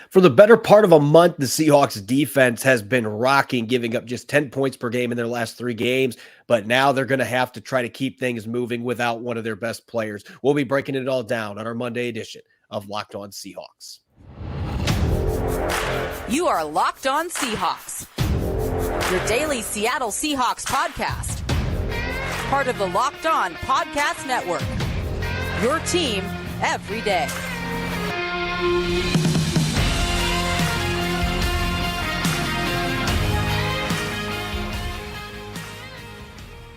For the better part of a month, the Seahawks defense has been rocking, giving up just 10 points per game in their last 3 games. But now they're going to have to try to keep things moving without one of their best players. We'll be breaking it all down on our Monday edition of Locked On Seahawks. You are Locked On Seahawks, your daily Seattle Seahawks podcast. Part of the Locked On Podcast Network, your team every day.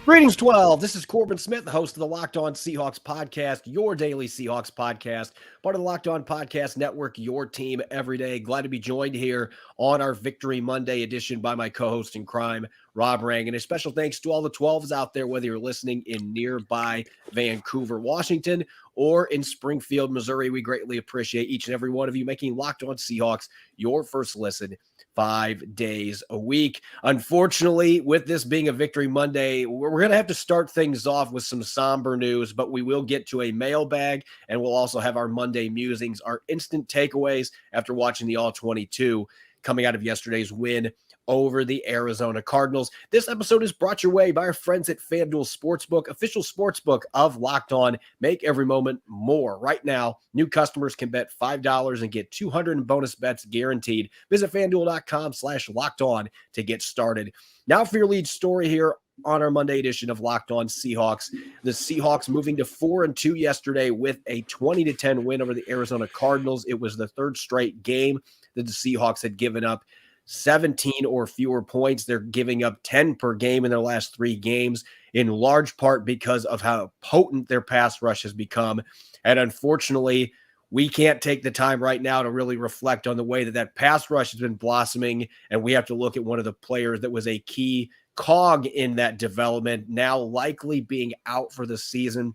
Greetings, 12. This is Corbin Smith, the host of the Locked On Seahawks podcast, your daily Seahawks podcast, part of the Locked On Podcast Network, your team every day. Glad to be joined here on our Victory Monday edition by my co-host in crime, Rob Rang. And a special thanks to all the 12s out there, whether you're listening in nearby Vancouver, Washington, or in Springfield, Missouri. We greatly appreciate each and every one of you making Locked On Seahawks your first listen 5 days a week. Unfortunately, with this being a Victory Monday, we're going to have to start things off with some somber news, but we will get to a mailbag, and we'll also have our Monday musings, our instant takeaways after watching the All-22 coming out of yesterday's win over the Arizona Cardinals. This episode is brought your way by our friends at FanDuel Sportsbook, official sportsbook of Locked On. Make every moment more. Right now, new customers can bet $5 and get 200 in bonus bets guaranteed. Visit FanDuel.com/LockedOn to get started. Now for your lead story here on our Monday edition of Locked On Seahawks. The Seahawks moving to 4-2 yesterday with a 20-10 win over the Arizona Cardinals. It was the third straight game that the Seahawks had given up 17 or fewer points. They're giving up 10 per game in their last 3 games, in large part because of how potent their pass rush has become. And unfortunately, we can't take the time right now to really reflect on the way that pass rush has been blossoming. And we have to look at one of the players that was a key cog in that development, now likely being out for the season.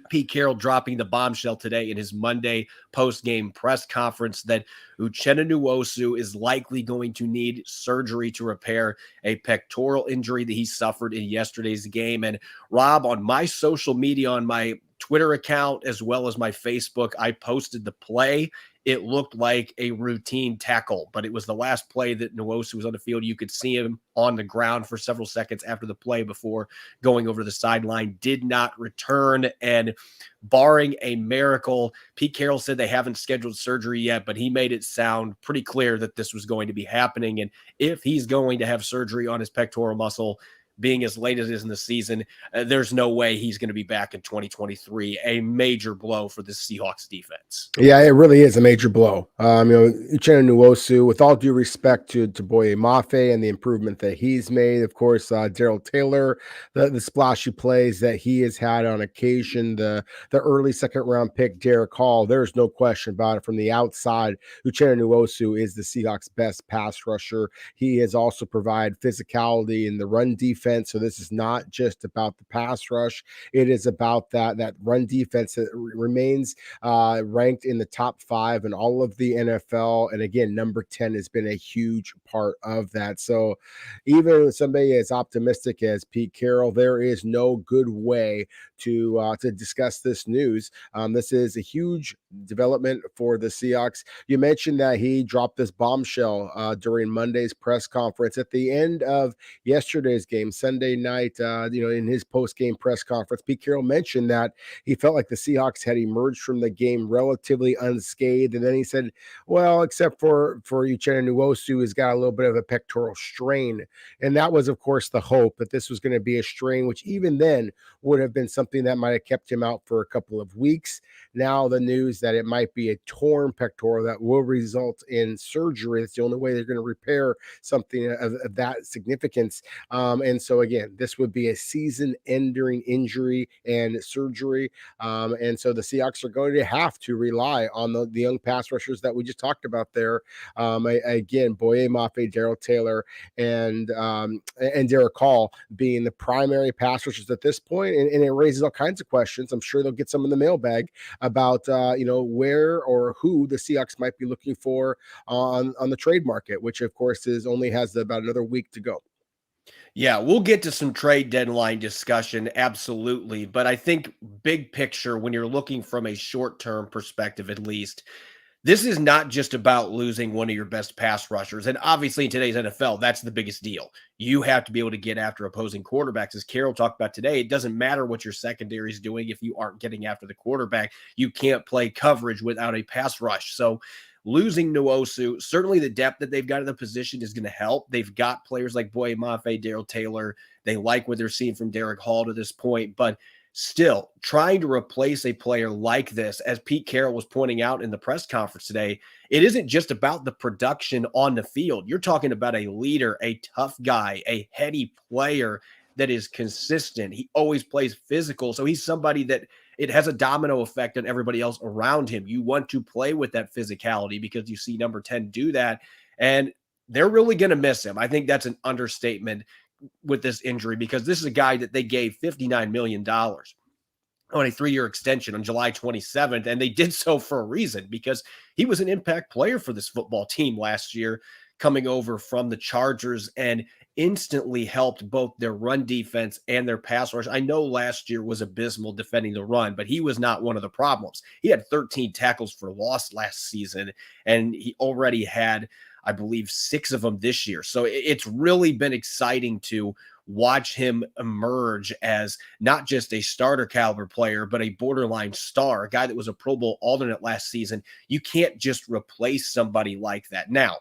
Pete Carroll dropping the bombshell today in his Monday post-game press conference that Uchenna Nwosu is likely going to need surgery to repair a pectoral injury that he suffered in yesterday's game. And Rob, on my social media, on my Twitter account, as well as my Facebook, I posted the play. It looked like a routine tackle, but it was the last play that Nwosu was on the field. You could see him on the ground for several seconds after the play before going over the sideline, did not return. And barring a miracle, Pete Carroll said they haven't scheduled surgery yet, but he made it sound pretty clear that this was going to be happening. And if he's going to have surgery on his pectoral muscle, being as late as it is in the season, there's no way he's going to be back in 2023. A major blow for the Seahawks defense. Yeah, it really is a major blow. Uchenna Nwosu, with all due respect to Boye Mafe and the improvement that he's made, of course, Daryl Taylor, the splashy plays that he has had on occasion, the early second-round pick, Derek Hall, there's no question about it. From the outside, Uchenna Nwosu is the Seahawks' best pass rusher. He has also provided physicality in the run defense. So this is not just about the pass rush. It is about that run defense that remains ranked in the top 5 in all of the NFL. And again, number 10 has been a huge part of that. So even somebody as optimistic as Pete Carroll, there is no good way to discuss this news. This is a huge development for the Seahawks. You mentioned that he dropped this bombshell during Monday's press conference at the end of yesterday's game, Sunday night. In his post-game press conference, Pete Carroll mentioned that he felt like the Seahawks had emerged from the game relatively unscathed. And then he said, well, except for Uchenna Nwosu, who's got a little bit of a pectoral strain. And that was, of course, the hope that this was going to be a strain, which even then would have been something that might have kept him out for a couple of weeks. Now the news that it might be a torn pectoral that will result in surgery. It's the only way they're going to repair something of that significance. And so again, this would be a season-ending injury and surgery. And so the Seahawks are going to have to rely on the young pass rushers that we just talked about there. Again, Boye Mafe, Daryl Taylor, and Derek Hall being the primary pass rushers at this point. And it raises all kinds of questions. I'm sure they'll get some in the mailbag about where or who the Seahawks might be looking for on the trade market, which of course only has about another week to go. Yeah, we'll get to some trade deadline discussion, absolutely. But I think big picture, when you're looking from a short-term perspective at least, this is not just about losing one of your best pass rushers. And obviously in today's NFL, that's the biggest deal. You have to be able to get after opposing quarterbacks. As Carroll talked about today, it doesn't matter what your secondary is doing if you aren't getting after the quarterback. You can't play coverage without a pass rush. So losing Nwosu, certainly the depth that they've got in the position is going to help. They've got players like Boye Mafe, Daryl Taylor. They like what they're seeing from Derek Hall to this point, but still, trying to replace a player like this, as Pete Carroll was pointing out in the press conference today, it isn't just about the production on the field. You're talking about a leader, a tough guy, a heady player that is consistent. He always plays physical. So he's somebody that it has a domino effect on everybody else around him. You want to play with that physicality because you see number 10 do that. And they're really going to miss him. I think that's an understatement with this injury, because this is a guy that they gave $59 million on a 3-year extension on July 27th. And they did so for a reason, because he was an impact player for this football team last year, coming over from the Chargers and instantly helped both their run defense and their pass rush. I know last year was abysmal defending the run, but he was not one of the problems. He had 13 tackles for loss last season, and he already had, I believe, 6 of them this year. So it's really been exciting to watch him emerge as not just a starter caliber player, but a borderline star, a guy that was a Pro Bowl alternate last season. You can't just replace somebody like that. Now,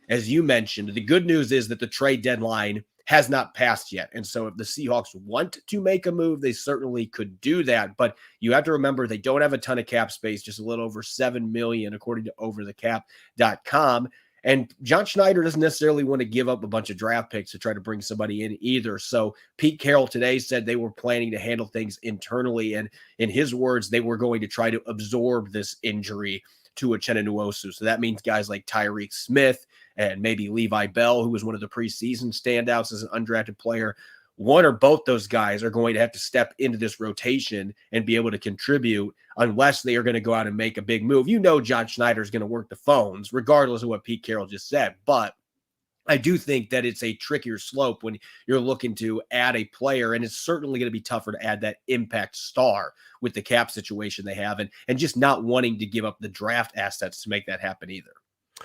as you mentioned, the good news is that the trade deadline has not passed yet. And so if the Seahawks want to make a move, they certainly could do that. But you have to remember, they don't have a ton of cap space, just a little over $7 million, according to overthecap.com. And John Schneider doesn't necessarily want to give up a bunch of draft picks to try to bring somebody in either. So Pete Carroll today said they were planning to handle things internally. And in his words, they were going to try to absorb this injury to Uchenna Nwosu. So that means guys like Tyreek Smith and maybe Levi Bell, who was one of the preseason standouts as an undrafted player. One or both those guys are going to have to step into this rotation and be able to contribute, unless they are going to go out and make a big move. You know, John Schneider is going to work the phones, regardless of what Pete Carroll just said. But I do think that it's a trickier slope when you're looking to add a player, and it's certainly going to be tougher to add that impact star with the cap situation they have, and just not wanting to give up the draft assets to make that happen either.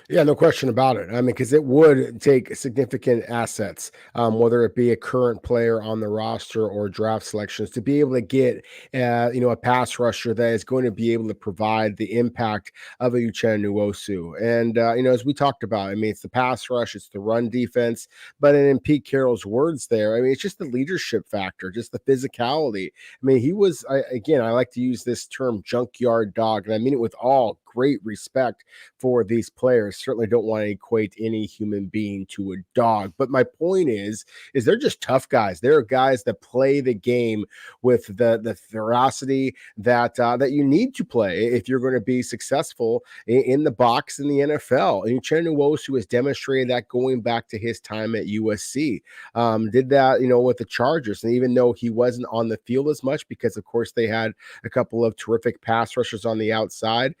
Yeah, no question about it. I mean, because it would take significant assets, whether it be a current player on the roster or draft selections, to be able to get, a pass rusher that is going to be able to provide the impact of a Uchenna Nwosu. And, as we talked about, I mean, it's the pass rush, it's the run defense, but in Pete Carroll's words there, I mean, it's just the leadership factor, just the physicality. I mean, he was, I like to use this term junkyard dog, and I mean it with all great respect for these players. Certainly don't want to equate any human being to a dog, but my point is they're just tough guys. They're guys that play the game with the ferocity that you need to play if you're going to be successful in the box in the NFL. And Uchenna Nwosu has demonstrated that going back to his time at USC. Did that, with the Chargers, and even though he wasn't on the field as much, because of course they had a couple of terrific pass rushers on the outside.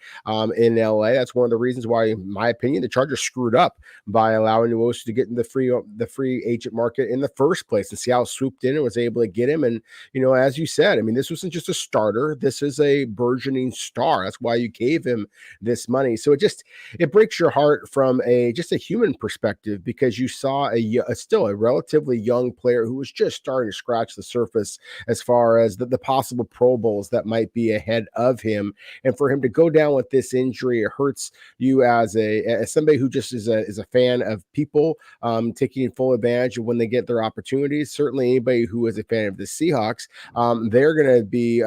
In LA. That's one of the reasons why, in my opinion, the Chargers screwed up by allowing Nwosu to get in the free agent market in the first place. And Seattle swooped in and was able to get him. And, as you said, I mean, this wasn't just a starter. This is a burgeoning star. That's why you gave him this money. So it breaks your heart from just a human perspective, because you saw still a relatively young player who was just starting to scratch the surface as far as the possible Pro Bowls that might be ahead of him. And for him to go down with this injury, it hurts you as somebody who just is a fan of people taking full advantage of when they get their opportunities. Certainly anybody who is a fan of the Seahawks, they're going to be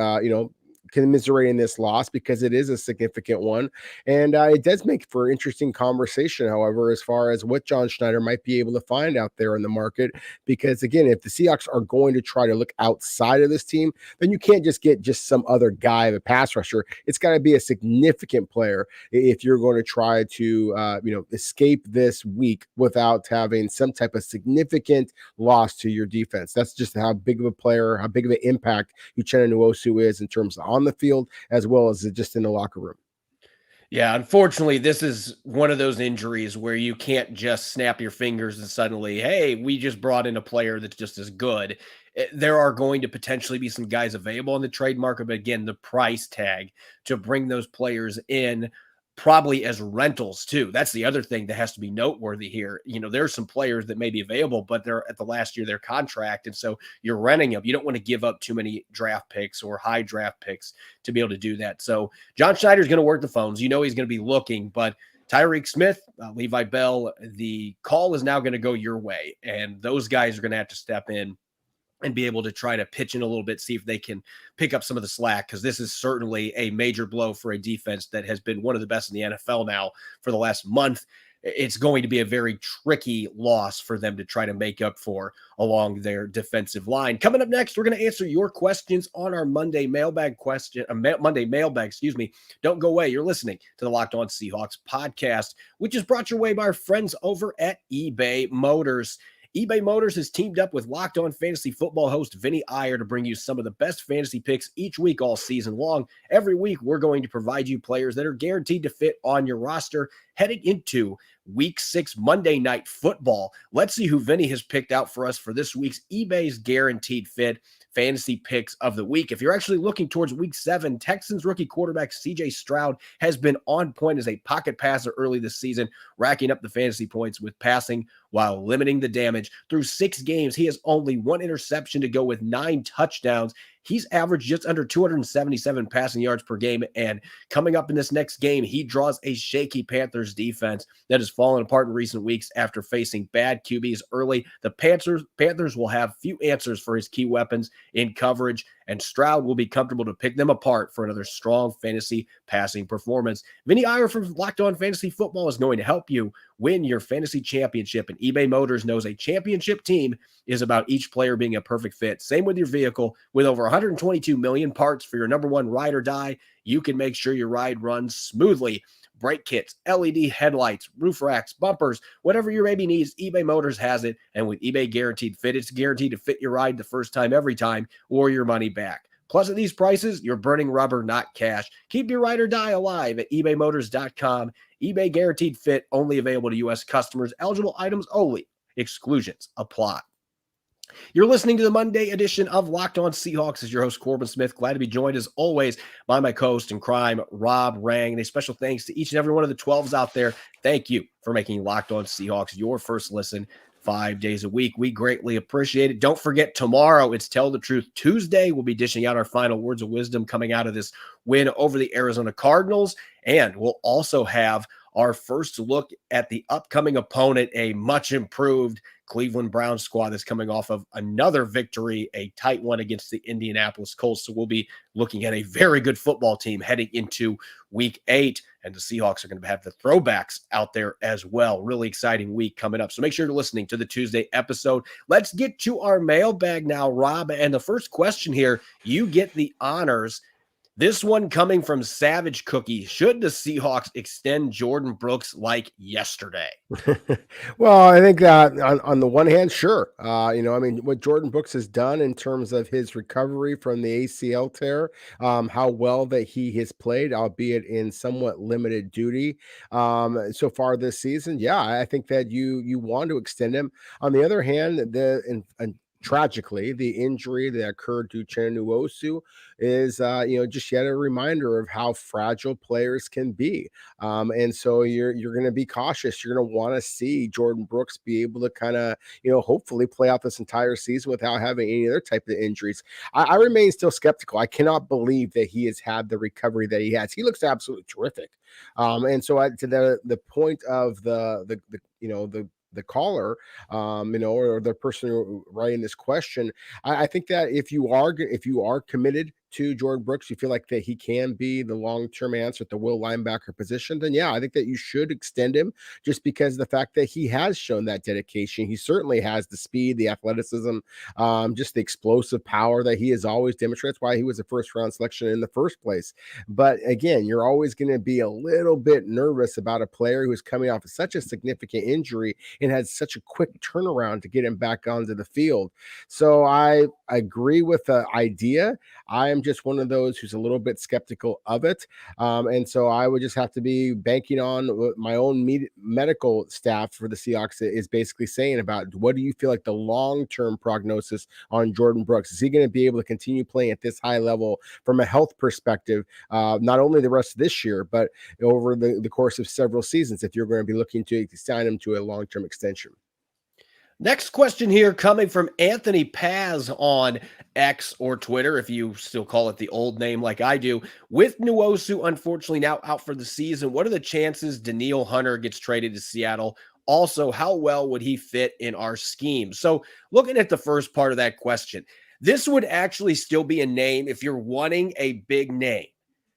commiserating this loss, because it is a significant one. And it does make for interesting conversation, however, as far as what John Schneider might be able to find out there in the market. Because again, if the Seahawks are going to try to look outside of this team, then you can't just get just some other guy, a pass rusher. It's got to be a significant player if you're going to try to escape this week without having some type of significant loss to your defense. That's just how big of a player, how big of an impact Uchenna Nwosu is in terms of on the field as well as just in the locker room. Yeah, unfortunately, this is one of those injuries where you can't just snap your fingers and suddenly, hey, we just brought in a player that's just as good. There are going to potentially be some guys available on the trade market, but again, the price tag to bring those players in probably as rentals too. That's the other thing that has to be noteworthy here. There's some players that may be available, but they're at the last year of their contract. And so you're renting them. You don't want to give up too many draft picks or high draft picks to be able to do that. So John Schneider's going to work the phones. He's going to be looking, but Tyreek Smith, Levi Bell, the call is now going to go your way. And those guys are going to have to step in and be able to try to pitch in a little bit, see if they can pick up some of the slack, because this is certainly a major blow for a defense that has been one of the best in the NFL now for the last month. It's going to be a very tricky loss for them to try to make up for along their defensive line. Coming up next, we're going to answer your questions on our Monday mailbag Don't go away. You're listening to the Locked On Seahawks podcast, which is brought your way by our friends over at eBay Motors. eBay Motors has teamed up with Locked On Fantasy Football host Vinny Iyer to bring you some of the best fantasy picks each week all season long. Every week, we're going to provide you players that are guaranteed to fit on your roster heading into Week 6 Monday Night Football. Let's see who Vinny has picked out for us for this week's eBay's Guaranteed Fit fantasy picks of the week. If you're actually looking towards Week 7, Texans rookie quarterback C.J. Stroud has been on point as a pocket passer early this season, racking up the fantasy points with passing while limiting the damage. Through 6 games, he has only 1 interception to go with 9 touchdowns. He's averaged just under 277 passing yards per game, and coming up in this next game, he draws a shaky Panthers defense that has fallen apart in recent weeks after facing bad QBs early. The Panthers will have few answers for his key weapons in coverage, and Stroud will be comfortable to pick them apart for another strong fantasy passing performance. Vinny Iyer from Locked On Fantasy Football is going to help you win your fantasy championship, and eBay Motors knows a championship team is about each player being a perfect fit. Same with your vehicle. With over 122 million parts for your number one ride or die, you can make sure your ride runs smoothly. Brake kits, LED headlights, roof racks, bumpers, whatever your baby needs, eBay Motors has it. And with eBay Guaranteed Fit, it's guaranteed to fit your ride the first time, every time, or your money back. Plus, at these prices, you're burning rubber, not cash. Keep your ride or die alive at ebaymotors.com. eBay Guaranteed Fit, only available to U.S. customers. Eligible items only. Exclusions apply. You're listening to the Monday edition of Locked On Seahawks. As your host, Corbin Smith. Glad to be joined, as always, by my co-host in crime, Rob Rang. And a special thanks to each and every one of the 12s out there. Thank you for making Locked On Seahawks your first listen 5 days a week. We greatly appreciate it. Don't forget, tomorrow, it's Tell the Truth Tuesday. We'll be dishing out our final words of wisdom coming out of this win over the Arizona Cardinals. And we'll also have our first look at the upcoming opponent, a much improved Cleveland Browns squad that's coming off of another victory, a tight one against the Indianapolis Colts. So we'll be looking at a very good football team heading into Week 8, and the Seahawks are going to have the throwbacks out there as well. Really exciting week coming up. So make sure you're listening to the Tuesday episode. Let's get to our mailbag now, Rob. And the first question here, you get the honors. This one coming from Savage Cookie. Should the Seahawks extend Jordan Brooks like yesterday? Well, I think that on the one hand, sure. What Jordan Brooks has done in terms of his recovery from the ACL tear, how well that he has played, albeit in somewhat limited duty so far this season. Yeah, I think that you want to extend him. On the other hand, tragically, the injury that occurred to Uchenna Nwosu is, just yet a reminder of how fragile players can be. And so you're going to be cautious. You're going to want to see Jordan Brooks be able to kind of, hopefully play out this entire season without having any other type of injuries. I remain still skeptical. I cannot believe that he has had the recovery that he has. He looks absolutely terrific. And so to the point of the caller, or the person writing this question, I think that if you are committed to Jordan Brooks, you feel like that he can be the long-term answer at the will linebacker position, then yeah, I think that you should extend him, just because of the fact that he has shown that dedication. He certainly has the speed, the athleticism, just the explosive power that he has always demonstrated. That's why he was a first-round selection in the first place. But again, you're always going to be a little bit nervous about a player who is coming off of such a significant injury and had such a quick turnaround to get him back onto the field. So I agree with the idea. I am I'm just one of those who's a little bit skeptical of it. And so I would just have to be banking on what my own medical staff for the Seahawks is basically saying about what do you feel like the long-term prognosis on Jordan Brooks? Is he going to be able to continue playing at this high level from a health perspective, not only the rest of this year, but over the course of several seasons, if you're going to be looking to sign him to a long-term extension? Next question here coming from Anthony Paz on X or Twitter, if you still call it the old name like I do. With Nwosu, unfortunately, now out for the season, what are the chances Danielle Hunter gets traded to Seattle? Also, how well would he fit in our scheme? So, looking at the first part of that question, this would actually still be a name if you're wanting a big name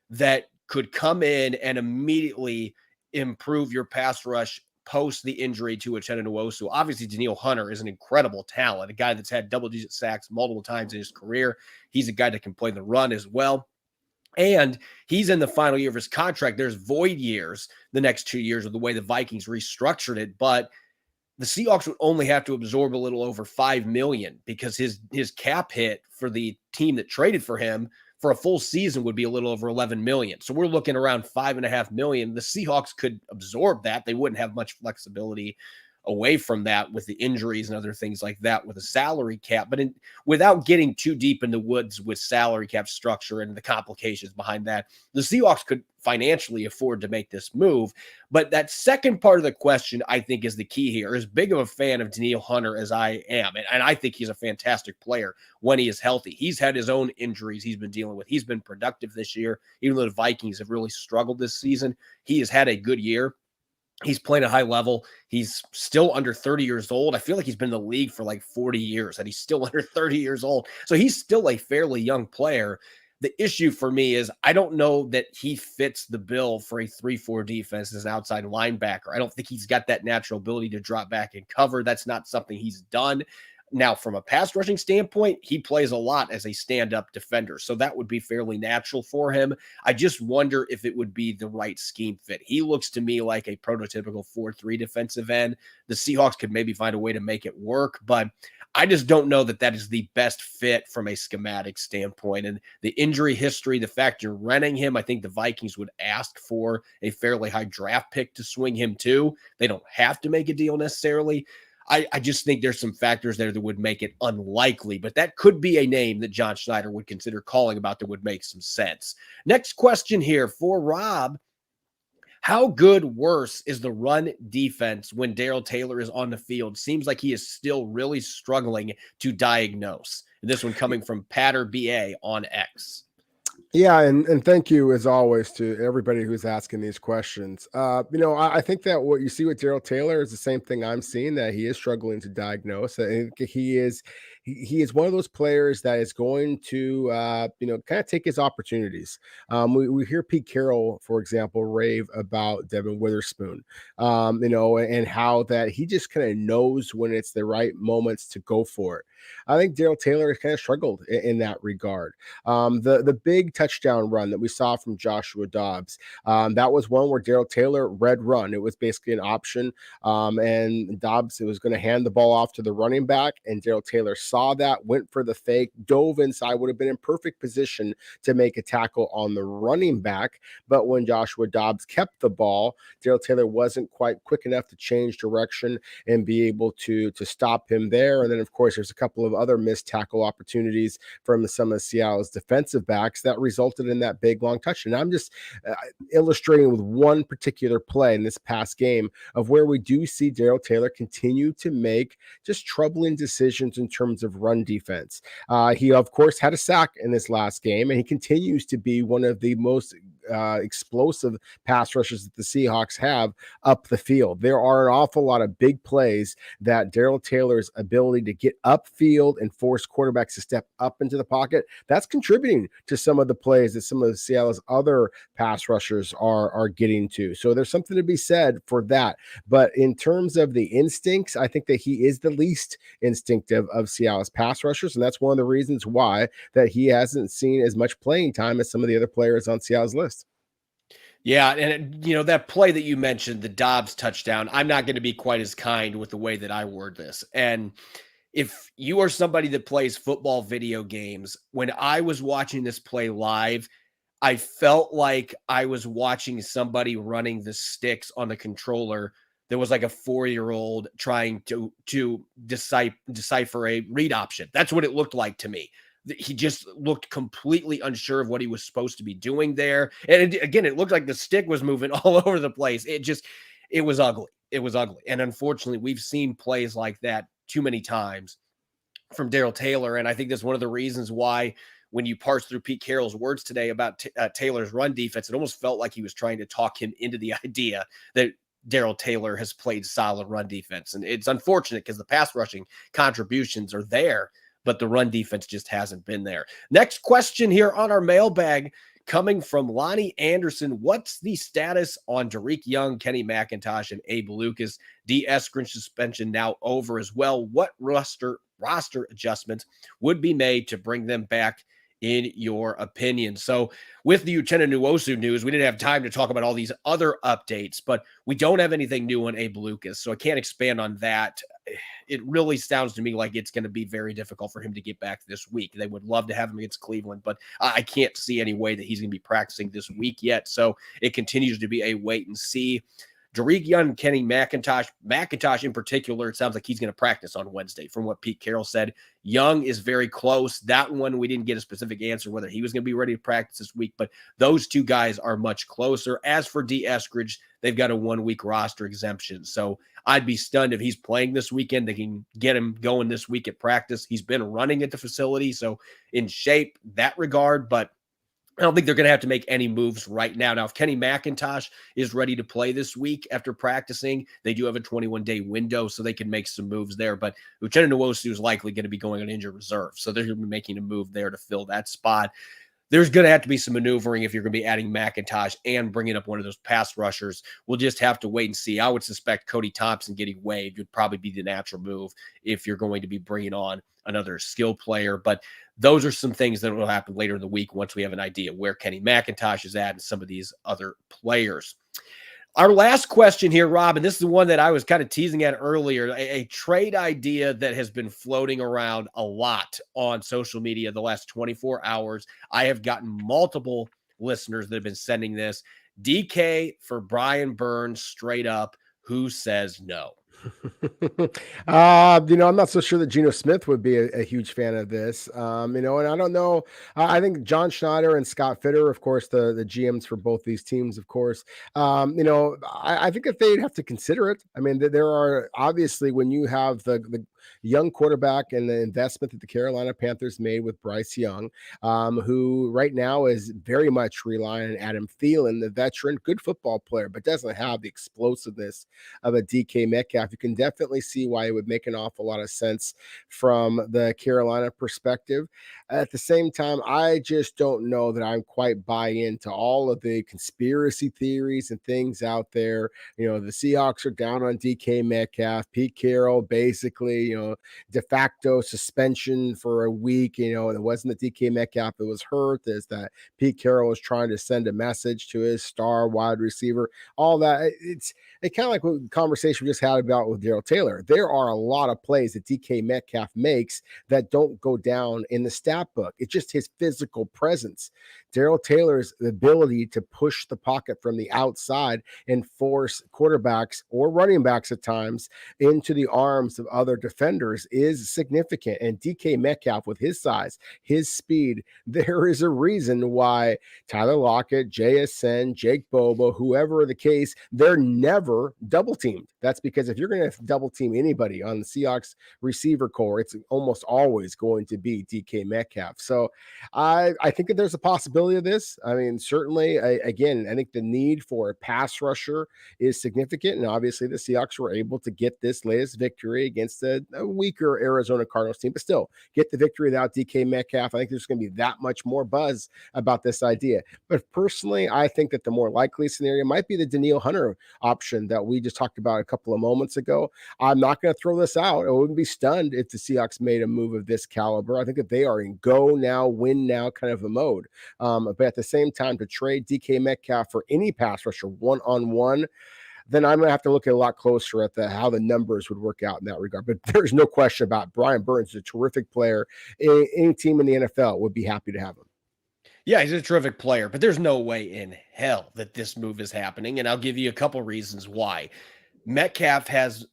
that could come in and immediately improve your pass rush post the injury to Uchenna Nwosu. Obviously, Danielle Hunter is an incredible talent, a guy that's had double-digit sacks multiple times in his career. He's a guy that can play the run as well. And he's in the final year of his contract. There's void years the next 2 years with the way the Vikings restructured it, but the Seahawks would only have to absorb a little over $5 million because his cap hit for the team that traded for him for a full season would be a little over $11 million. So we're looking around $5.5 million. The Seahawks could absorb that. They wouldn't have much flexibility away from that with the injuries and other things like that with a salary cap. But without getting too deep in the woods with salary cap structure and the complications behind that, the Seahawks could financially afford to make this move. But that second part of the question, I think, is the key here. As big of a fan of Danielle Hunter as I am, and I think he's a fantastic player when he is healthy. He's had his own injuries he's been dealing with. He's been productive this year, even though the Vikings have really struggled this season. He has had a good year. He's playing at a high level. He's still under 30 years old. I feel like he's been in the league for like 40 years and he's still under 30 years old. So he's still a fairly young player. The issue for me is I don't know that he fits the bill for a 3-4 defense as an outside linebacker. I don't think he's got that natural ability to drop back and cover. That's not something he's done. Now, from a pass rushing standpoint, he plays a lot as a stand-up defender, so that would be fairly natural for him. I just wonder if it would be the right scheme fit. He looks to me like a prototypical 4-3 defensive end. The Seahawks could maybe find a way to make it work, but I just don't know that that is the best fit from a schematic standpoint. And the injury history, the fact you're renting him, I think the Vikings would ask for a fairly high draft pick to swing him too. They don't have to make a deal necessarily. I just think there's some factors there that would make it unlikely, but that could be a name that John Schneider would consider calling about that would make some sense. Next question here for Rob. How good worse is the run defense when Daryl Taylor is on the field? Seems like he is still really struggling to diagnose. And this one coming from Patter BA on X. Yeah, and thank you as always to everybody who's asking these questions. I think that what you see with Daryl Taylor is the same thing I'm seeing, that he is struggling to diagnose. I think he is one of those players that is going to kind of take his opportunities. We hear Pete Carroll, for example, rave about Devin Witherspoon, and how that he just kind of knows when it's the right moments to go for it. I think Daryl Taylor has kind of struggled in that regard. The big touchdown run that we saw from Joshua Dobbs, that was one where Daryl Taylor read run. It was basically an option, and Dobbs was going to hand the ball off to the running back, and Daryl Taylor saw that, went for the fake, dove inside, would have been in perfect position to make a tackle on the running back. But when Joshua Dobbs kept the ball, Daryl Taylor wasn't quite quick enough to change direction and be able to stop him there. And then, of course, there's a couple of other missed tackle opportunities from some of Seattle's defensive backs that resulted in that big long touch. And I'm just illustrating with one particular play in this past game of where we do see Daryl Taylor continue to make just troubling decisions in terms of run defense. He, of course, had a sack in this last game, and he continues to be one of the most explosive pass rushers that the Seahawks have up the field. There are an awful lot of big plays that Daryl Taylor's ability to get upfield and force quarterbacks to step up into the pocket, that's contributing to some of the plays that some of Seattle's other pass rushers are getting to. So there's something to be said for that. But in terms of the instincts, I think that he is the least instinctive of Seattle's pass rushers, and that's one of the reasons why that he hasn't seen as much playing time as some of the other players on Seattle's list. Yeah, and that play that you mentioned, the Dobbs touchdown, I'm not going to be quite as kind with the way that I word this. And if you are somebody that plays football video games, when I was watching this play live, I felt like I was watching somebody running the sticks on the controller. There was like a 4-year-old trying to decipher a read option. That's what it looked like to me. He just looked completely unsure of what he was supposed to be doing there. And again, it looked like the stick was moving all over the place. It was ugly. It was ugly. And unfortunately, we've seen plays like that too many times from Daryl Taylor. And I think that's one of the reasons why when you parse through Pete Carroll's words today about Taylor's run defense, it almost felt like he was trying to talk him into the idea that Daryl Taylor has played solid run defense. And it's unfortunate because the pass rushing contributions are there, but the run defense just hasn't been there. Next question here on our mailbag coming from Lonnie Anderson. What's the status on Derek Young, Kenny McIntosh, and Abe Lucas? D. Eskridge suspension now over as well. What roster adjustments would be made to bring them back in your opinion? So with the Uchenna Nwosu news, we didn't have time to talk about all these other updates, but we don't have anything new on Abe Lucas, so I can't expand on that. It really sounds to me like it's going to be very difficult for him to get back this week. They would love to have him against Cleveland, but I can't see any way that he's going to be practicing this week yet. So it continues to be a wait and see. Derek Young, Kenny McIntosh in particular, it sounds like he's going to practice on Wednesday from what Pete Carroll said. Young is very close. That one, we didn't get a specific answer whether he was going to be ready to practice this week, but those two guys are much closer. As for D. Eskridge, they've got a 1-week roster exemption. So I'd be stunned if he's playing this weekend. They can get him going this week at practice. He's been running at the facility, so in shape that regard, but I don't think they're going to have to make any moves right now. Now, if Kenny McIntosh is ready to play this week after practicing, they do have a 21-day window, so they can make some moves there. But Uchenna Nwosu is likely going to be going on injured reserve, so they're going to be making a move there to fill that spot. There's going to have to be some maneuvering if you're going to be adding McIntosh and bringing up one of those pass rushers. We'll just have to wait and see. I would suspect Cody Thompson getting waived would probably be the natural move if you're going to be bringing on another skill player. But those are some things that will happen later in the week once we have an idea where Kenny McIntosh is at and some of these other players. Our last question here, Rob, and this is the one that I was kind of teasing at earlier, a trade idea that has been floating around a lot on social media the last 24 hours. I have gotten multiple listeners that have been sending this. DK for Brian Burns straight up. Who says no? I'm not so sure that Geno Smith would be a huge fan of this. And I don't know. I think John Schneider and Scott Fitter, of course, the GMs for both these teams, of course. I think that they'd have to consider it. I mean, there are obviously when you have the young quarterback and the investment that the Carolina Panthers made with Bryce Young, who right now is very much relying on Adam Thielen, the veteran, good football player, but doesn't have the explosiveness of a DK Metcalf. You can definitely see why it would make an awful lot of sense from the Carolina perspective. At the same time, I just don't know that I'm quite buy into all of the conspiracy theories and things out there. The Seahawks are down on DK Metcalf. Pete Carroll basically, de facto suspension for a week. And it wasn't the DK Metcalf that was hurt. Is that Pete Carroll was trying to send a message to his star wide receiver. All that. It's kind of like what the conversation we just had about with Daryl Taylor. There are a lot of plays that DK Metcalf makes that don't go down in the stat book. It's just his physical presence. Daryl Taylor's ability to push the pocket from the outside and force quarterbacks or running backs at times into the arms of other defenders is significant. And DK Metcalf, with his size, his speed, there is a reason why Tyler Lockett, JSN, Jake Bobo, whoever the case, they're never double teamed. That's because if you're going to double team anybody on the Seahawks receiver core, it's almost always going to be DK Metcalf. So I think that there's a possibility of this. I mean, certainly, again, I think the need for a pass rusher is significant. And obviously the Seahawks were able to get this latest victory against a weaker Arizona Cardinals team, but still get the victory without DK Metcalf. I think there's going to be that much more buzz about this idea. But personally, I think that the more likely scenario might be the Danielle Hunter option that we just talked about a couple of moments ago. I'm not going to throw this out. I wouldn't be stunned if the Seahawks made a move of this caliber. I think that they are in go now, win now kind of a mode. But at the same time, to trade DK Metcalf for any pass rusher one-on-one, then I'm going to have to look at a lot closer at how the numbers would work out in that regard. But there's no question about Brian Burns is a terrific player. Any team in the NFL would be happy to have him. Yeah, he's a terrific player, but there's no way in hell that this move is happening. And I'll give you a couple reasons why. Metcalf has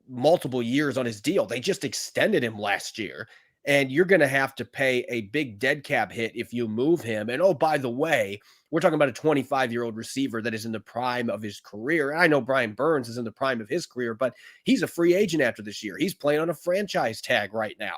multiple years on his deal. They just extended him last year, and you're going to have to pay a big dead cap hit if you move him. And oh, by the way, we're talking about a 25-year-old receiver that is in the prime of his career. And I know Brian Burns is in the prime of his career, but he's a free agent after this year. He's playing on a franchise tag right now.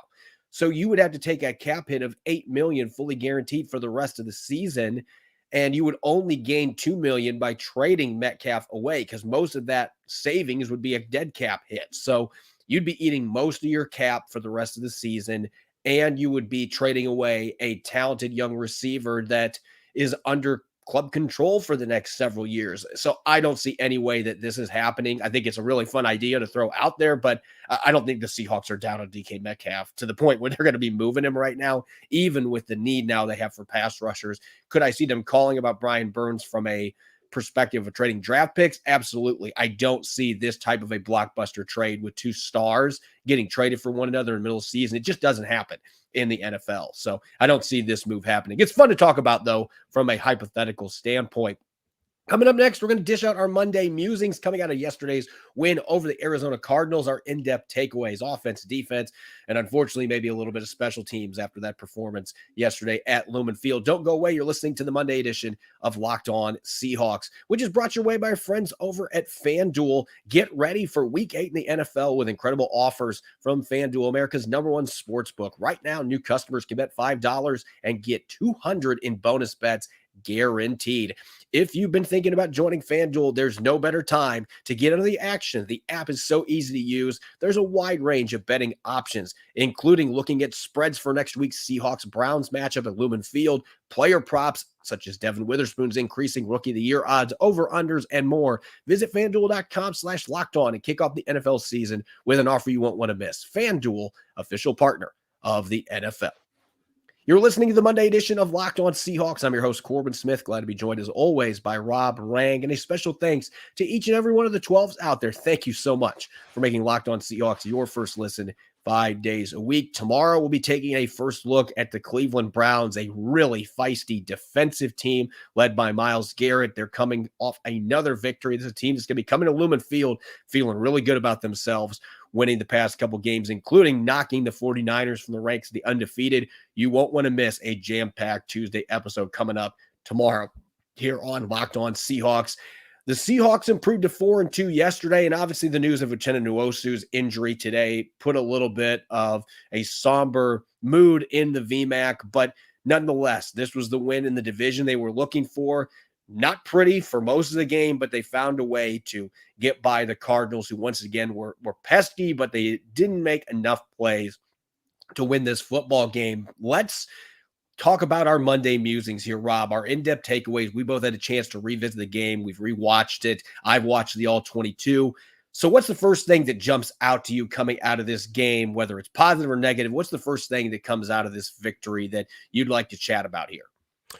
So you would have to take a cap hit of $8 million fully guaranteed for the rest of the season, and you would only gain $2 million by trading Metcalf away, because most of that savings would be a dead cap hit. So you'd be eating most of your cap for the rest of the season, and you would be trading away a talented young receiver that is under club control for the next several years. So I don't see any way that this is happening. I think it's a really fun idea to throw out there, but I don't think the Seahawks are down on DK Metcalf to the point where they're going to be moving him right now, even with the need now they have for pass rushers. Could I see them calling about Brian Burns from a perspective of trading draft picks? Absolutely. I don't see this type of a blockbuster trade with two stars getting traded for one another in the middle of the season. It just doesn't happen in the NFL. So I don't see this move happening. It's fun to talk about, though, from a hypothetical standpoint. Coming up next, we're going to dish out our Monday musings coming out of yesterday's win over the Arizona Cardinals, our in-depth takeaways, offense, defense, and unfortunately maybe a little bit of special teams after that performance yesterday at Lumen Field. Don't go away. You're listening to the Monday edition of Locked On Seahawks, which is brought your way by our friends over at FanDuel. Get ready for Week 8 in the NFL with incredible offers from FanDuel, America's #1 sports book. Right now, new customers can bet $5 and get $200 in bonus bets guaranteed. If you've been thinking about joining FanDuel, there's no better time to get into the action. The app is so easy to use. There's a wide range of betting options, including looking at spreads for next week's Seahawks-Browns matchup at Lumen Field, player props such as Devin Witherspoon's increasing Rookie of the Year odds, over-unders, and more. Visit FanDuel.com/lockedon and kick off the NFL season with an offer you won't want to miss. FanDuel, official partner of the NFL. You're listening to the Monday edition of Locked On Seahawks. I'm your host, Corbin Smith. Glad to be joined, as always, by Rob Rang. And a special thanks to each and every one of the 12s out there. Thank you so much for making Locked On Seahawks your first listen 5 days a week. Tomorrow, we'll be taking a first look at the Cleveland Browns, a really feisty defensive team led by Myles Garrett. They're coming off another victory. This is a team that's going to be coming to Lumen Field feeling really good about themselves, winning the past couple games, including knocking the 49ers from the ranks of the undefeated. You won't want to miss a jam-packed Tuesday episode coming up tomorrow here on Locked On Seahawks. The Seahawks improved to 4-2 yesterday, and obviously the news of Uchenna Nwosu's injury today put a little bit of a somber mood in the VMAC, but nonetheless, this was the win in the division they were looking for. Not pretty for most of the game, but they found a way to get by the Cardinals, who once again were pesky, but they didn't make enough plays to win this football game. Let's talk about our Monday musings here, Rob, our in-depth takeaways. We both had a chance to revisit the game. We've rewatched it. I've watched the all 22. So what's the first thing that jumps out to you coming out of this game, whether it's positive or negative? What's the first thing that comes out of this victory that you'd like to chat about here?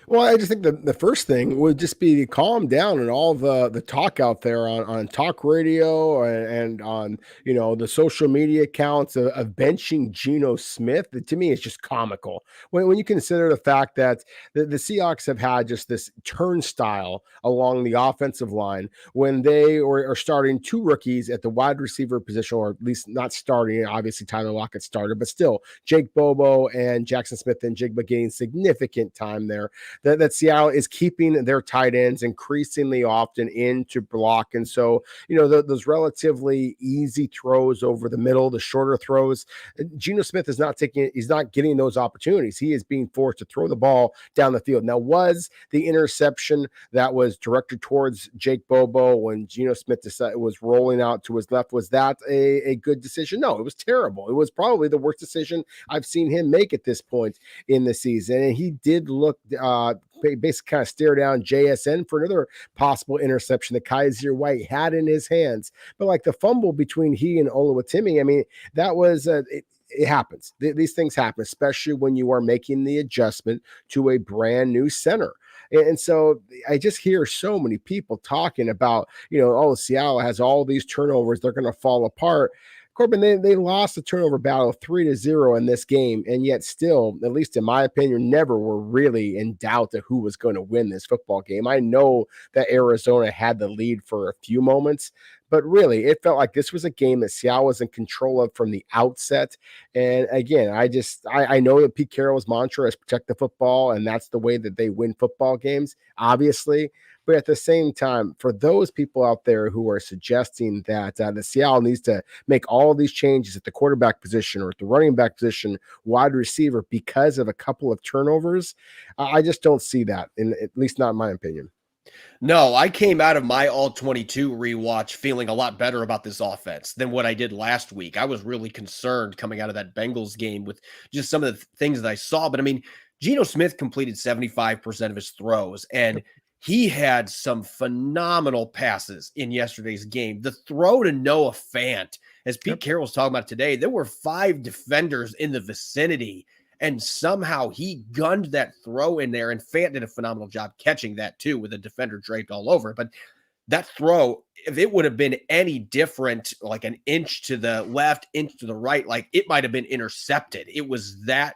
Well, I just think the first thing would just be to calm down and all the talk out there on talk radio and on, the social media accounts of benching Geno Smith. To me, it's just comical when you consider the fact that the Seahawks have had just this turnstile along the offensive line when they are starting two rookies at the wide receiver position, or at least not starting. Obviously, Tyler Lockett started, but still, Jake Bobo and Jackson Smith and Jigba getting significant time there. That Seattle is keeping their tight ends increasingly often into block. And so, those relatively easy throws over the middle, the shorter throws, Geno Smith is he's not getting those opportunities. He is being forced to throw the ball down the field. Now, was the interception that was directed towards Jake Bobo when Geno Smith was rolling out to his left, was that a good decision? No, it was terrible. It was probably the worst decision I've seen him make at this point in the season. And he did look basically kind of stare down JSN for another possible interception that Kaiser White had in his hands. But like the fumble between he and Oluwatimi, I mean, that was it happens. These things happen, especially when you are making the adjustment to a brand new center. And so I just hear so many people talking about, oh, Seattle has all these turnovers, they're going to fall apart. Corbin, they lost the turnover battle 3-0 in this game, and yet still, at least in my opinion, never were really in doubt of who was going to win this football game. I know that Arizona had the lead for a few moments, but really, it felt like this was a game that Seattle was in control of from the outset. And again, I know that Pete Carroll's mantra is protect the football, and that's the way that they win football games, obviously. But at the same time, for those people out there who are suggesting that the Seattle needs to make all of these changes at the quarterback position or at the running back position, wide receiver, because of a couple of turnovers, I just don't see that, at least not in my opinion. No, I came out of my All-22 rewatch feeling a lot better about this offense than what I did last week. I was really concerned coming out of that Bengals game with just some of the things that I saw. But I mean, Geno Smith completed 75% of his throws, and he had some phenomenal passes in yesterday's game. The throw to Noah Fant, as Pete Carroll's talking about today, there were 5 defenders in the vicinity, and somehow he gunned that throw in there, and Fant did a phenomenal job catching that too with a defender draped all over. But that throw, if it would have been any different, like an inch to the left, inch to the right, like it might have been intercepted. It was that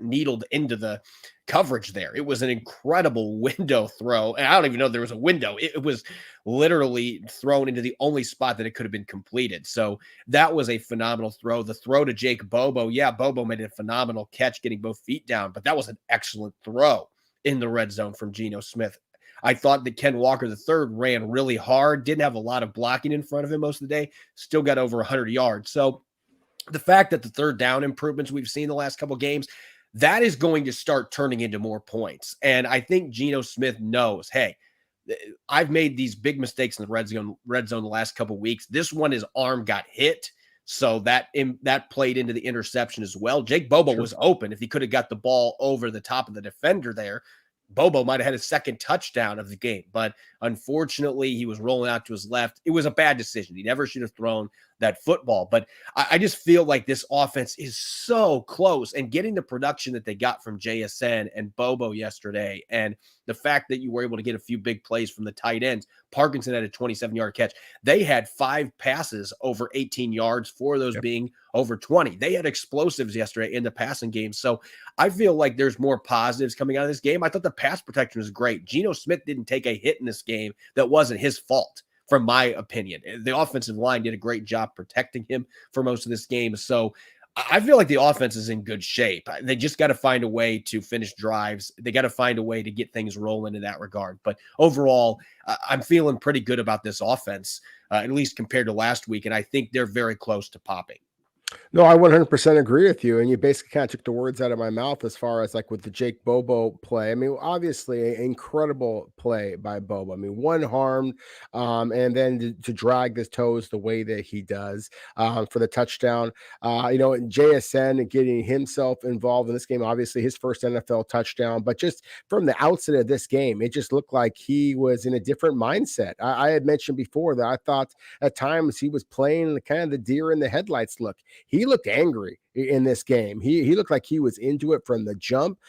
needled into the coverage there. It was an incredible window throw. And I don't even know there was a window. It was literally thrown into the only spot that it could have been completed. So that was a phenomenal throw. The throw to Jake Bobo. Yeah, Bobo made a phenomenal catch getting both feet down, but that was an excellent throw in the red zone from Geno Smith. I thought that Ken Walker III ran really hard, didn't have a lot of blocking in front of him most of the day, still got over 100 yards. So the fact that the third down improvements we've seen the last couple of games, that is going to start turning into more points. And I think Geno Smith knows, hey, I've made these big mistakes in the red zone the last couple of weeks. This one, his arm got hit, so that played into the interception as well. Jake Bobo was open. If he could have got the ball over the top of the defender there, Bobo might have had his second touchdown of the game, but unfortunately he was rolling out to his left. It was a bad decision. He never should have thrown that football, but I just feel like this offense is so close, and getting the production that they got from JSN and Bobo yesterday, and the fact that you were able to get a few big plays from the tight ends. Parkinson had a 27-yard catch. They had 5 passes over 18 yards, 4 of those being over 20. They had explosives yesterday in the passing game. So I feel like there's more positives coming out of this game. I thought the pass protection was great. Geno Smith didn't take a hit in this game that wasn't his fault, from my opinion. The offensive line did a great job protecting him for most of this game. So I feel like the offense is in good shape. They just got to find a way to finish drives. They got to find a way to get things rolling in that regard. But overall, I'm feeling pretty good about this offense, at least compared to last week. And I think they're very close to popping. No, I 100% agree with you. And you basically kind of took the words out of my mouth as far as like with the Jake Bobo play. I mean, obviously an incredible play by Bobo. I mean, one harmed, and then to drag his toes the way that he does for the touchdown. And JSN getting himself involved in this game, obviously his first NFL touchdown, but just from the outset of this game, it just looked like he was in a different mindset. I had mentioned before that I thought at times he was playing kind of the deer in the headlights look. He looked angry in this game. He looked like he was into it from the jump.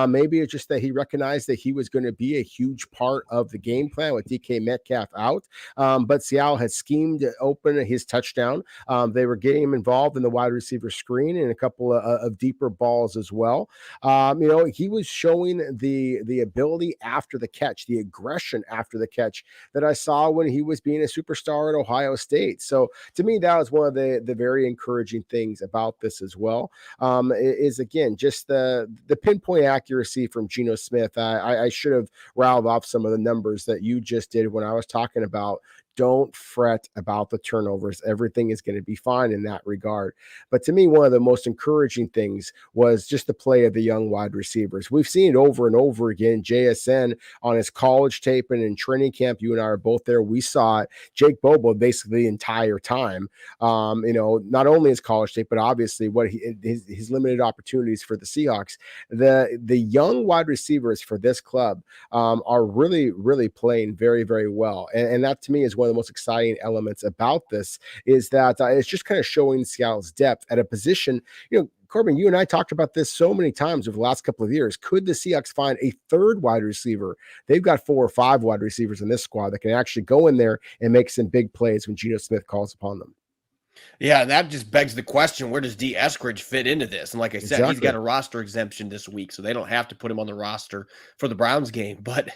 Maybe it's just that he recognized that he was going to be a huge part of the game plan with DK Metcalf out. But Seattle had schemed to open his touchdown. They were getting him involved in the wide receiver screen and a couple of deeper balls as well. He was showing the ability after the catch, the aggression after the catch that I saw when he was being a superstar at Ohio State. So to me, that was one of the very encouraging things about this as well. Is again just the pinpoint accuracy from Geno Smith. I should have rattled off some of the numbers that you just did when I was talking about. Don't fret about the turnovers. Everything is going to be fine in that regard. But to me, one of the most encouraging things was just the play of the young wide receivers. We've seen it over and over again. JSN on his college tape and in training camp, you and I are both there. We saw it. Jake Bobo basically the entire time. Not only his college tape, but obviously what his limited opportunities for the Seahawks. The young wide receivers for this club are really, really playing very, very well. And that to me is one of the most exciting elements about this is that it's just kind of showing Seattle's depth at a position, Corbin, you and I talked about this so many times over the last couple of years. Could the Seahawks find a third wide receiver? They've got 4 or 5 wide receivers in this squad that can actually go in there and make some big plays when Geno Smith calls upon them. Yeah, that just begs the question, where does D. Eskridge fit into this? And like I said, he's got a roster exemption this week, so they don't have to put him on the roster for the Browns game, but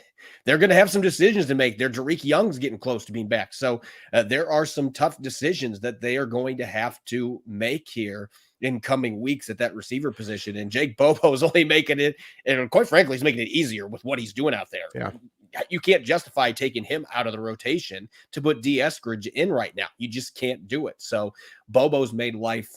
they're going to have some decisions to make. Their Jarek Young's getting close to being back. So there are some tough decisions that they are going to have to make here in coming weeks at that receiver position. And Jake Bobo is only making it, and quite frankly, he's making it easier with what he's doing out there. Yeah. You can't justify taking him out of the rotation to put D. Eskridge in right now. You just can't do it. So Bobo's made life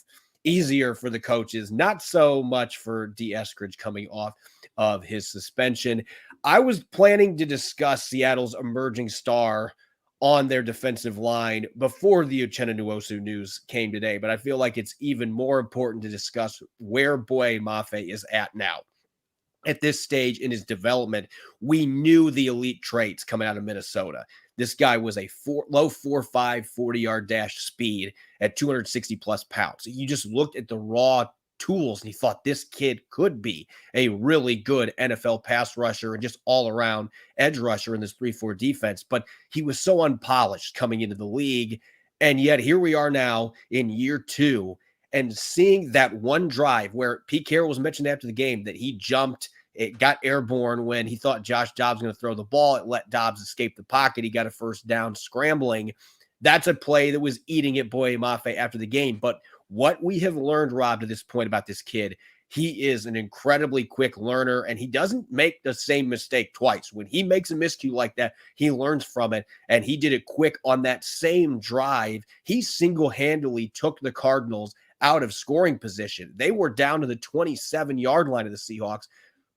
easier for the coaches, not so much for D. Eskridge coming off of his suspension. I was planning to discuss Seattle's emerging star on their defensive line before the Uchenna Nwosu news came today, but I feel like it's even more important to discuss where Boye Mafe is at now. At this stage in his development, we knew the elite traits coming out of Minnesota. This guy was a low 4.5 40-yard dash speed at 260 plus pounds. You just looked at the raw tools and he thought this kid could be a really good NFL pass rusher and just all around edge rusher in this 3-4 defense. But he was so unpolished coming into the league. And yet here we are now in year 2. And seeing that one drive where Pete Carroll was mentioned after the game that he jumped, it got airborne when he thought Josh Dobbs was going to throw the ball. It let Dobbs escape the pocket. He got a first down scrambling. That's a play that was eating at Boye Mafe after the game. But what we have learned, Rob, to this point about this kid, he is an incredibly quick learner, and he doesn't make the same mistake twice. When he makes a miscue like that, he learns from it, and he did it quick on that same drive. He single-handedly took the Cardinals out of scoring position. They were down to the 27-yard line of the Seahawks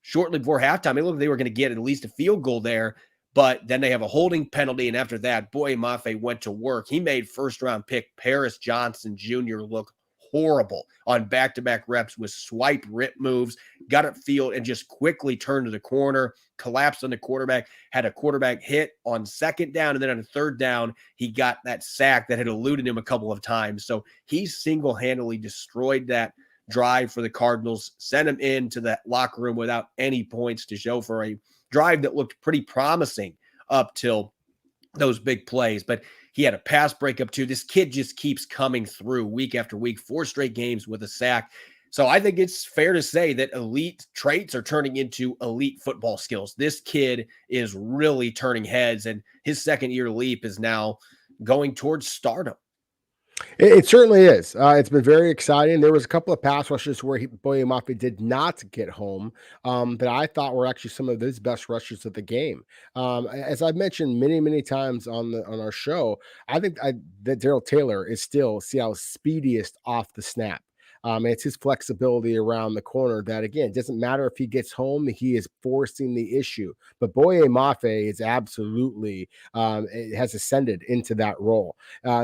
shortly before halftime. It looked like they were going to get at least a field goal there, but then they have a holding penalty, and after that, Boye Mafe went to work. He made first-round pick Paris Johnson Jr. look horrible on back-to-back reps with swipe rip moves, got upfield and just quickly turned to the corner, collapsed on the quarterback, had a quarterback hit on second down, and then on third down, he got that sack that had eluded him a couple of times. So he single-handedly destroyed that drive for the Cardinals, sent him into that locker room without any points to show for a drive that looked pretty promising up till those big plays. But he had a pass breakup too. This kid just keeps coming through week after week, 4 straight games with a sack. So I think it's fair to say that elite traits are turning into elite football skills. This kid is really turning heads, and his second-year leap is now going towards stardom. It certainly is. It's been very exciting. There was a couple of pass rushes where Boye Mafe did not get home that I thought were actually some of his best rushes of the game. As I've mentioned many, many times on our show, I think that Daryl Taylor is still Seattle's speediest off the snap. It's his flexibility around the corner that, again, doesn't matter if he gets home, he is forcing the issue. But Boye Mafe is absolutely has ascended into that role.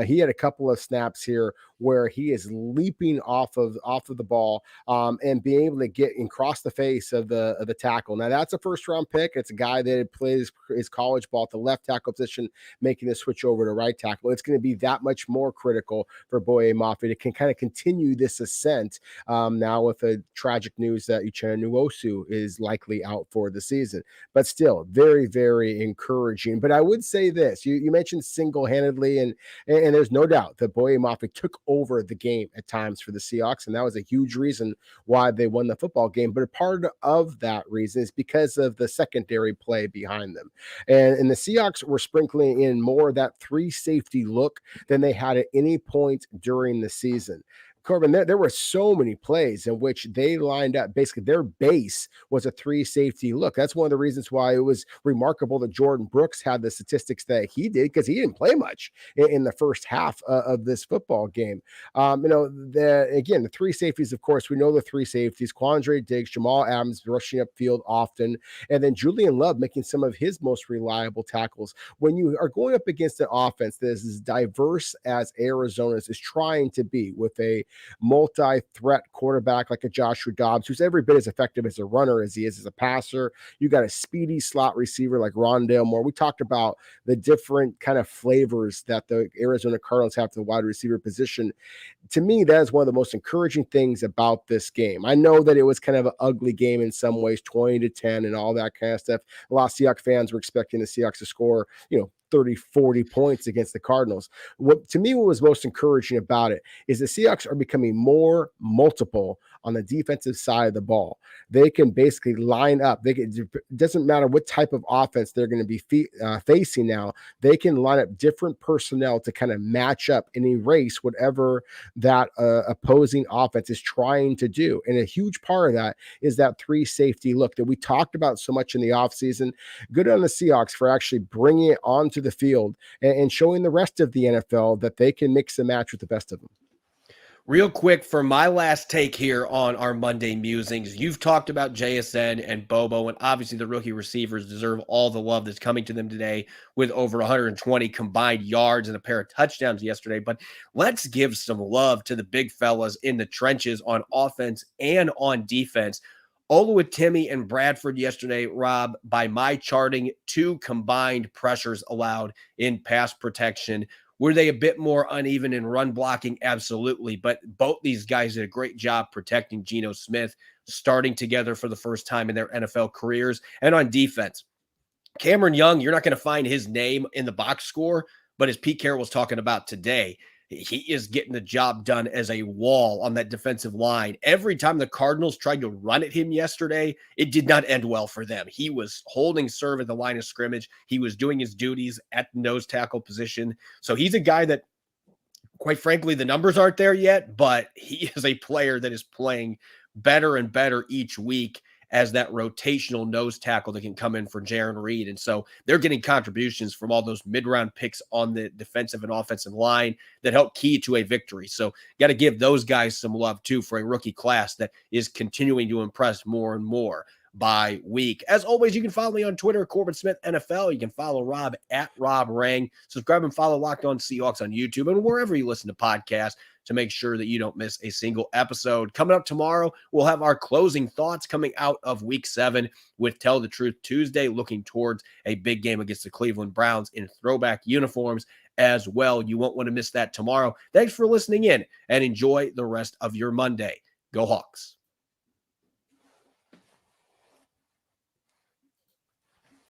He had a couple of snaps here where he is leaping off of the ball and being able to get and cross the face of the tackle. Now that's a first round pick. It's a guy that plays his college ball at the left tackle position, making the switch over to right tackle. It's going to be that much more critical for Boye Mafe to kind of continue this ascent now with the tragic news that Uchenna Nwosu is likely out for the season. But still, very, very encouraging. But I would say this: you mentioned single-handedly, and there's no doubt that Boye Mafe took over the game at times for the Seahawks, and that was a huge reason why they won the football game. But a part of that reason is because of the secondary play behind them. And the Seahawks were sprinkling in more of that 3 safety look than they had at any point during the season. Corbin, there were so many plays in which they lined up. Basically, their base was a 3 safety look. That's one of the reasons why it was remarkable that Jordan Brooks had the statistics that he did, because he didn't play much in the first half of this football game. The 3 safeties, of course, we know the 3 safeties: Quandre Diggs, Jamal Adams rushing upfield often, and then Julian Love making some of his most reliable tackles. When you are going up against an offense that is as diverse as Arizona's is trying to be, with a multi-threat quarterback like a Joshua Dobbs, who's every bit as effective as a runner as he is as a passer. You got a speedy slot receiver like Rondale Moore. We talked about the different kind of flavors that the Arizona Cardinals have to the wide receiver position. To me, that is one of the most encouraging things about this game. I know that it was kind of an ugly game in some ways, 20-10 and all that kind of stuff. A lot of Seahawks fans were expecting the Seahawks to score, 30, 40 points against the Cardinals. What was most encouraging about it is the Seahawks are becoming more multiple on the defensive side of the ball. They can basically line up. It doesn't matter what type of offense they're going to be facing now. They can line up different personnel to kind of match up and erase whatever that opposing offense is trying to do. And a huge part of that is that 3 safety look that we talked about so much in the offseason. Good on the Seahawks for actually bringing it onto the field and showing the rest of the NFL that they can mix and match with the best of them. Real quick, for my last take here on our Monday musings, you've talked about JSN and Bobo, and obviously the rookie receivers deserve all the love that's coming to them today with over 120 combined yards and a pair of touchdowns yesterday. But let's give some love to the big fellas in the trenches on offense and on defense. Oluwatimi and Bradford yesterday, Rob, by my charting, 2 combined pressures allowed in pass protection. Were they a bit more uneven in run blocking? Absolutely. But both these guys did a great job protecting Geno Smith, starting together for the first time in their NFL careers. And on defense, Cameron Young, you're not going to find his name in the box score, but as Pete Carroll was talking about today, he is getting the job done as a wall on that defensive line. Every time the Cardinals tried to run at him yesterday, it did not end well for them. He was holding serve at the line of scrimmage. He was doing his duties at the nose tackle position. So he's a guy that, quite frankly, the numbers aren't there yet, but he is a player that is playing better and better each week as that rotational nose tackle that can come in for Jaron Reed. And so they're getting contributions from all those mid-round picks on the defensive and offensive line that help key to a victory. So got to give those guys some love too for a rookie class that is continuing to impress more and more by week. As always, you can follow me on Twitter, Corbin Smith NFL. You can follow Rob at Rob Rang. Subscribe and follow Locked On Seahawks on YouTube and wherever you listen to podcasts to make sure that you don't miss a single episode. Coming up tomorrow, we'll have our closing thoughts coming out of Week 7 with Tell the Truth Tuesday, looking towards a big game against the Cleveland Browns in throwback uniforms as well. You won't want to miss that tomorrow. Thanks for listening in and enjoy the rest of your Monday. Go Hawks.